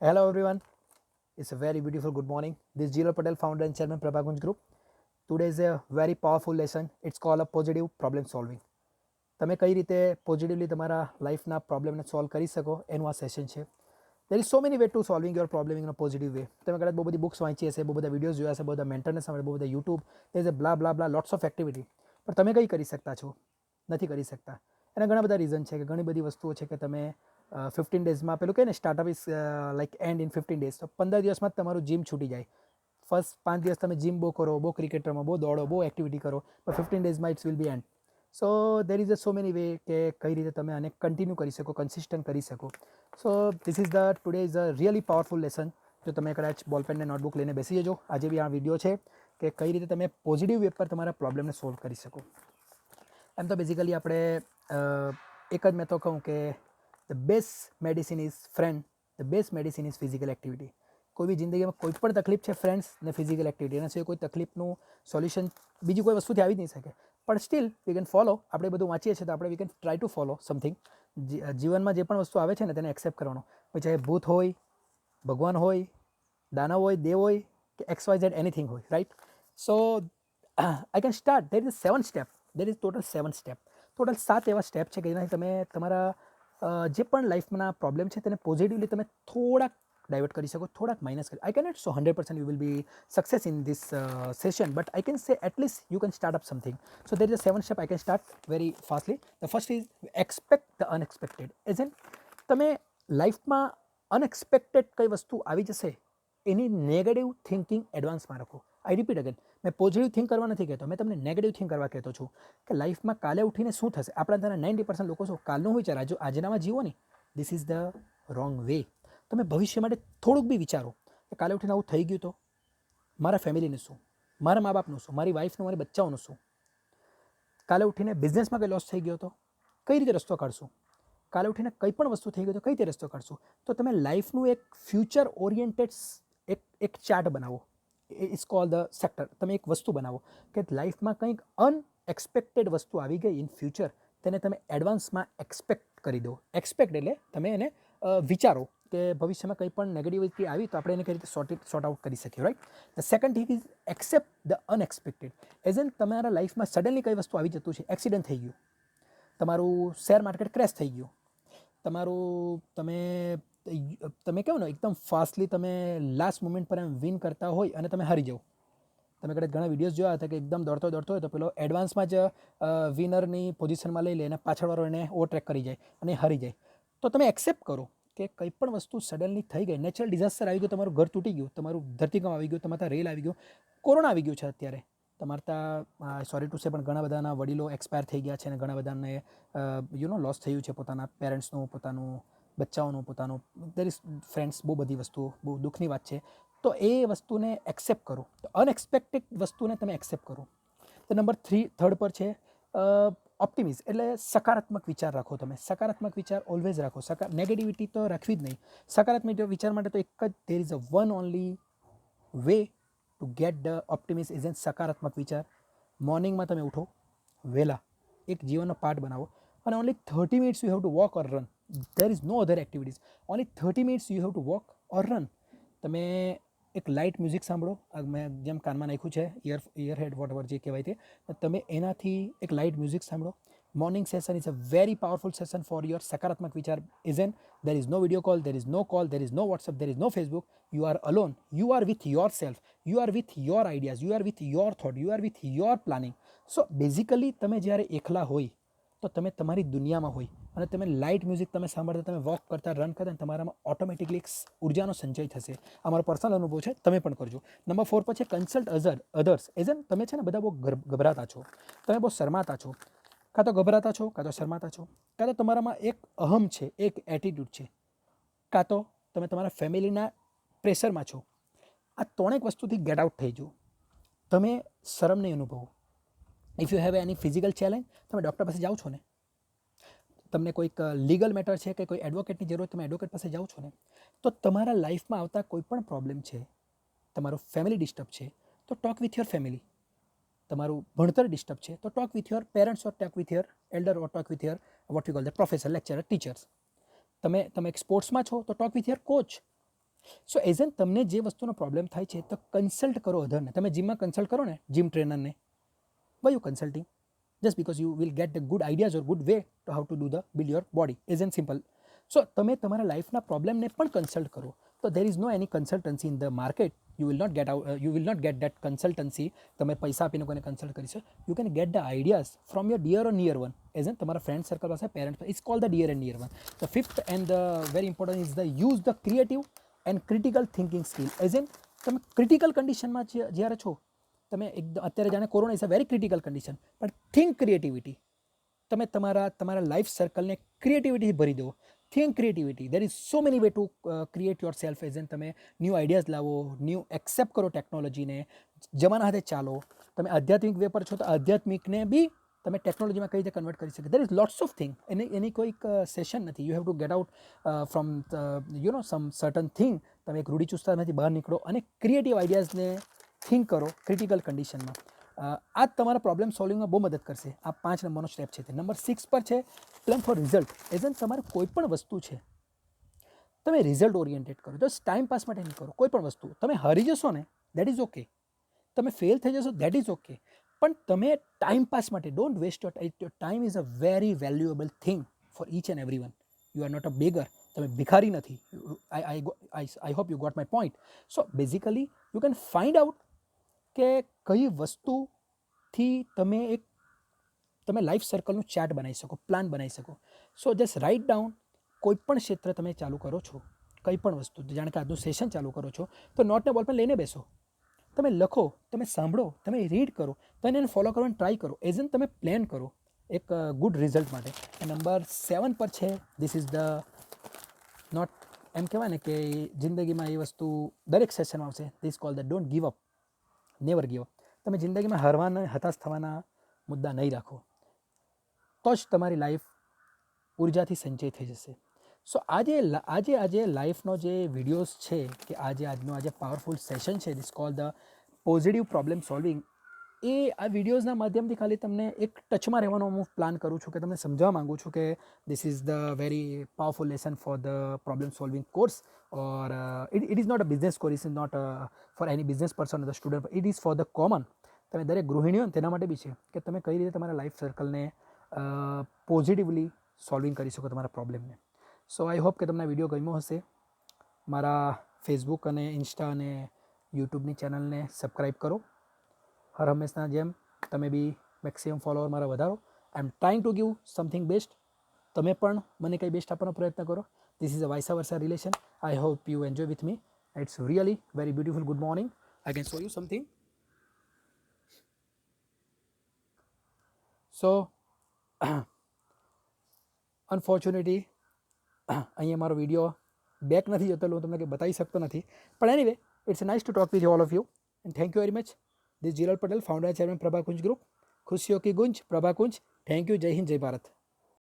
Hello everyone, it's a very beautiful good morning. This is Jilo Patel, founder and chairman Prabhakunj Group. Today is a very powerful lesson. It's called a positive problem solving. તમે કઈ રીતે positively તમારા લાઈફના પ્રોબ્લેમને solve કરી શકો એનું આ સેશન છે. દેર is so many way two solving your problem in a positive way. તમે કદાચ બહુ બધી બુક્સ વાંચી હશે, બહુ બધા વિડીયોઝ જોયા હશે, બહુ બધા મેન્ટરને સાંભળે, બહુ બધા YouTube, there is a બ્લા બ્લા બ્લા lots of activity. પણ તમે કઈ કરી શકતા છો? નથી કરી શકતા. એના ઘણા બધા રીઝન છે કે ઘણી બધી વસ્તુઓ છે કે તમે 15 ડેઝમાં પેલું કહે ને startup is like and in 15 days. તો 15 દિવસમાં જ તમારું જીમ છૂટી જાય. ફર્સ્ટ 5 દિવસ તમે જીમ બહુ કરો, બહુ ક્રિકેટ રમો, બહુ દોડો, બહુ એક્ટિવિટી કરો, પણ 15 ડેઝમાં it's will be end. So there is a so many way કે કઈ રીતે તમે આને કન્ટિન્યુ કરી શકો, કન્સિસ્ટન્ટ કરી શકો. So this is the today is a really powerful lesson. જો તમે કદાચ બોલપેન ને નોટબુક લઈને બેસી જજો. આજે બી આ વિડીયો છે કે કઈ રીતે તમે પોઝિટિવ વે પર તમારા પ્રોબ્લેમને સોલ્વ કરી શકો. એમ તો બેઝિકલી આપણે એક જ મેં તો કહું કે the best medicine is friend, the best medicine is physical activity. કોઈ બી જિંદગીમાં કોઈ પણ તકલીફ છે ફ્રેન્ડ્સ ને ફિઝિકલ એક્ટિવિટી, એના સિવાય કોઈ તકલીફનું સોલ્યુશન બીજી કોઈ વસ્તુથી આવી જ નહીં શકે. પણ સ્ટીલ વી કેન ફોલો. આપણે બધું વાંચીએ છીએ તો આપણે we can try to follow something. જીવનમાં જે પણ વસ્તુ આવે છે ને તેને એક્સેપ્ટ કરવાનો. પછી ચાહે ભૂત હોય, ભગવાન હોય, દાનવ હોય, દેવ હોય કે XYZ એનીથિંગ હોય, right? So I can start. There is 7 step. There is total 7 step. Total 7 એવા સ્ટેપ છે કે જેનાથી તમે તમારા જે પણ લાઈફના પ્રોબ્લેમ છે તેને પોઝિટિવલી તમે થોડાક ડાયવર્ટ કરી શકો, થોડાક માઇનસ કરી. I can not so 100% you will be success in this session, but I can say at least you can start up something. So there is a 7 step. I can start very fastly. The first is expect the unexpected. As an તમે લાઈફમાં unexpected કઈ વસ્તુ આવી જશે એની negative thinking એડવાન્સમાં રાખો. આઈ repeat again, મેં positive think કરવા નથી કહેતો, મેં તમને નેગેટિવ થિંક કરવા કહેતો છું કે લાઈફમાં કાલે ઉઠીને શું થશે. આપણા ત્યાં 90% લોકો શું કાલનું વિચાર આજનામાં જીવો ને. This is the wrong way. તમે ભવિષ્ય માટે થોડુંક બી વિચારો કે કાલે ઉઠીને આવું થઈ ગયું તો મારા ફેમિલીનું શું, મારા મા બાપનું શું, મારી વાઈફનું, મારી બચ્ચાઓનું શું. કાલે ઉઠીને બિઝનેસમાં કંઈ લોસ થઈ ગયો તો કઈ રીતે રસ્તો કાઢશું. કાલે ઉઠીને કંઈ પણ વસ્તુ થઈ ગઈ તો કઈ રીતે રસ્તો કાઢશું. તો તમે લાઈફનું એક ફ્યુચર ઓરિએન્ટેડ એક ચાર્ટ બનાવો. It's call the sector. તમે એક વસ્તુ બનાવો કે લાઈફમાં કંઈક અનએક્સપેક્ટેડ વસ્તુ આવી ગઈ ઇન ફ્યુચર, તેને તમે એડવાન્સમાં એક્સપેક્ટ કરી દો. એક્સપેક્ટ એટલે તમે એને વિચારો કે ભવિષ્યમાં કંઈ પણ નેગેટિવિટી આવી તો આપણે એને કઈ રીતે સોર્ટ આઉટ કરી શકીએ, right? The second thing is accept the unexpected. As an તમારા લાઈફમાં સડનલી કઈ વસ્તુ આવી જતું છે. એક્સિડન્ટ થઈ ગયું, તમારું શેર માર્કેટ ક્રેશ થઈ ગયું, તમારું તમે કહો ને એકદમ ફાસ્ટલી તમે લાસ્ટ મોમેન્ટ પર એમ વિન કરતા હોય અને તમે હારી જાઓ. તમે કદાચ ઘણા વિડીયોઝ જોયા હતા કે એકદમ દોડતો હોય તો પેલો એડવાન્સમાં જ વિનરની પોઝિશનમાં લઈ લે અને પાછળવાળો એને ઓવરટેક કરી જાય અને હારી જાય. તો તમે એક્સેપ્ટ કરો કે કંઈ પણ વસ્તુ સડનલી થઈ ગઈ. નેચરલ ડિઝાસ્ટર આવી ગયું, તમારું ઘર તૂટી ગયું, તમારું ધરતીકંપ આવી ગયું, તમારા રેલ આવી ગયું, કોરોના આવી ગયું છે અત્યારે. તમારે ત્યાં સોરી ટુ સે પણ ઘણા બધાના વડીલો એક્સપાયર થઈ ગયા છે અને ઘણા બધાને લોસ થયું છે, પોતાના પેરેન્ટ્સનું, પોતાનું બચ્ચાઓનું, પોતાનું. દેર ઇઝ ફ્રેન્ડ્સ, બહુ બધી વસ્તુઓ, બહુ દુઃખની વાત છે. તો એ વસ્તુને એક્સેપ્ટ કરો. તો અનએક્સપેક્ટેડ વસ્તુને તમે એક્સેપ્ટ કરો. તો નંબર થર્ડ પર છે ઓપ્ટિમિઝમ. એટલે સકારાત્મક વિચાર રાખો. તમે સકારાત્મક વિચાર ઓલવેઝ રાખો. નેગેટિવિટી તો રાખવી જ નહીં. સકારાત્મક વિચાર માટે તો એક જ દેર is a one only way to get the optimism is an સકારાત્મક વિચાર. મોર્નિંગમાં તમે ઉઠો વહેલા, એક જીવનનો પાર્ટ બનાવો અને only 30 minutes you have to walk or run. There is no other activities. Only 30 minutes you have to walk or run. તમે એક લાઇટ મ્યુઝિક સાંભળો. મેં જેમ કાનમાં નાખ્યું છે ઇયરહેડ વોટએવર જે કહેવાય તે, તમે એનાથી એક લાઇટ મ્યુઝિક સાંભળો. Morning session is a very powerful session for your સકારાત્મક વિચાર. Is an there is no video call, there is no call, there is no WhatsApp, there is no Facebook. You are alone. You are with your self. You are with your ideas. You are with your thought. You are with your planning. So basically તમે જ્યારે એકલા હોય તો તમે તમારી દુનિયામાં હોય અને તમે લાઇટ મ્યુઝિક તમે સાંભળતા, તમે વોક કરતા, રન કરતા, તમારામાં ઓટોમેટિકલી એક ઉર્જાનો સંચય થશે. આ મારો પર્સનલ અનુભવ છે, તમે પણ કરજો. નંબર 4 પર છે કન્સલ્ટ અધર્સ. એઝ એન તમે છે ને બધા બહુ ગભરાતા છો, તમે બહુ શરમાતા છો. કાં તો ગભરાતા છો, કાં તો શરમાતા છો, કાં તો તમારામાં એક અહમ છે, એક એટીટ્યૂડ છે, કાં તો તમે તમારા ફેમિલીના પ્રેશરમાં છો. આ ત્રણેક વસ્તુથી ગેટ આઉટ થઈ જુઓ. તમે શરમ નહીં અનુભવો. If you have any physical challenge, તમે ડૉક્ટર પાસે જાઓ છો ને. તમને કોઈક લીગલ મેટર છે કે કોઈ એડવોકેટની જરૂર, તમે એડવોકેટ પાસે જાઓ છો ને. તો તમારા લાઈફમાં આવતા કોઈ પણ પ્રોબ્લેમ છે, તમારું ફેમિલી ડિસ્ટર્બ છે તો ટોક વિથ યોર ફેમિલી. તમારું ભણતર ડિસ્ટર્બ છે તો talk with your parents or talk with your elder or talk with your what you call the professor, lecturer, teachers. તમે એક સ્પોર્ટ્સમાં છો તો talk with your coach. So as an તમને જે વસ્તુનો પ્રોબ્લેમ થાય છે તો કન્સલ્ટ કરો અધરને. તમે જીમમાં કન્સલ્ટ કરો ને જીમ ટ્રેનરને, why you consulting? Just because you will get the good ideas or good way to how to do the build your body is an simple. So તમે તમારા લાઈફના પ્રોબ્લેમને પણ કન્સલ્ટ કરો. તો there is no any consultancy in the market. You will not get that consultancy. તમે પૈસા આપીને કોઈને કન્સલ્ટ કરી શકો. You can get the ideas from your dear or near one. As an તમારા ફ્રેન્ડ સર્કલ પાસે, parents, it's cold the dear and near one. The fifth and the very important is the use the creative and critical thinking skill. As an તમે critical કન્ડિશનમાં જ્યારે છો, તમે એકદમ અત્યારે જાણે corona is a very critical condition, પણ think creativity. તમે તમારા લાઈફ સર્કલને ક્રિએટિવિટીથી ભરી દો. Think creativity. There is so many way to create your self. As an તમે ન્યૂ આઈડિયાઝ લાવો, ન્યૂ એક્સેપ્ટ કરો ટેકનોલોજીને, જમાના હાથે ચાલો. તમે આધ્યાત્મિક વે પર છો તો આધ્યાત્મિકને બી તમે ટેકનોલોજીમાં કઈ રીતે કન્વર્ટ કરી શકે. There is lots of thing. Any કોઈક સેશન નથી. You have to get out from some certain thing. તમે એક રૂઢિચુસ્તતામાંથી બહાર નીકળો અને ક્રિએટિવ આઈડિયાઝને થિંક કરો ક્રિટિકલ કન્ડિશનમાં. આ જ તમારા પ્રોબ્લેમ સોલ્વિંગમાં બહુ મદદ કરશે. આ 5 નંબરનો સ્ટેપ છે. નંબર 6 પર છે plan four result. As an તમારે કોઈ પણ વસ્તુ છે તમે રિઝલ્ટ ઓરિએન્ટેડ કરો. જસ્ટ ટાઈમ પાસ માટે નહીં કરો. કોઈ પણ વસ્તુ તમે હારી જશો ને, દેટ ઇઝ ઓકે. તમે ફેલ થઈ જશો, દેટ ઇઝ ઓકે. પણ તમે ટાઈમ પાસ માટે don't waste your time. Your time is a very valuable thing for each and every one. You are not a beggar. તમે ભિખારી નથી. I hope you got my point. So basically you can find out કે કઈ વસ્તુથી તમે life સર્કલનું chart બનાવી શકો, plan બનાવી શકો. સો જસ્ટ રાઇટ ડાઉન. કોઈ પણ ક્ષેત્ર તમે ચાલુ કરો છો, કંઈ પણ વસ્તુ, જાણે કે આજનું સેશન ચાલુ કરો છો, તો નોટને બોલ પેન લઈને બેસો. તમે લખો, તમે સાંભળો, તમે રીડ કરો, તમે એને ફોલો કરવાની ટ્રાય કરો. એઝ એન તમે પ્લાન કરો એક ગુડ રિઝલ્ટ માટે. નંબર 7 પર છે ધીસ ઇઝ ધ નોટ, એમ કહેવાય ને કે જિંદગીમાં એ વસ્તુ દરેક સેશનમાં આવશે. This call the don't give up, never give up. તમે જિંદગીમાં હારવાના, હતાશ થવાના મુદ્દા નહીં રાખો, તો જ તમારી લાઈફ ઉર્જાથી સંચય થઈ જશે. સો આજે લાઈફનો જે વિડીયોઝ છે, કે આજે પાવરફુલ સેશન છે, this call the positive problem solving. એ આ વિડીયોઝના માધ્યમથી ખાલી તમને એક ટચમાં રહેવાનો હું પ્લાન કરું છું, કે તમને સમજાવવા માગું છું કે this is the very powerful lesson for the problem solving course. Or it is not a business course. It is not for any business person or the student. It is for the common. તમે દરેક ગૃહિણીઓ ને તેના માટે બી છે, કે તમે કઈ રીતે તમારા લાઈફ સર્કલને પોઝિટિવલી સોલ્વિંગ કરી શકો તમારા પ્રોબ્લેમને. સો આઈ હોપ કે તમને વિડીયો ગમ્યો હશે. મારા ફેસબુક અને ઇન્સ્ટા અને યુટ્યુબની ચેનલને સબસ્ક્રાઈબ કરો. હર હંમેશના જેમ તમે બી મેક્સિમમ ફોલોવર મારા વધારો. I am trying to give something best. તમે પણ મને કંઈ બેસ્ટ આપવાનો પ્રયત્ન કરો. This is a vice versa relation. I hope you enjoy with me. It's really very beautiful. Good morning. I can show you something. So unfortunately અહીંયા મારો video back નથી જતો, હું તમને કંઈ બતાવી શકતો નથી. પણ anyway, it's nice to talk with all of you and thank you very much. This Jilal Patel, founder chairman Prabha Kunj group. ખુશીઓ કી ગુંજ, પ્રભા કુંજ. Thank you. જય હિન્દ, જય ભારત.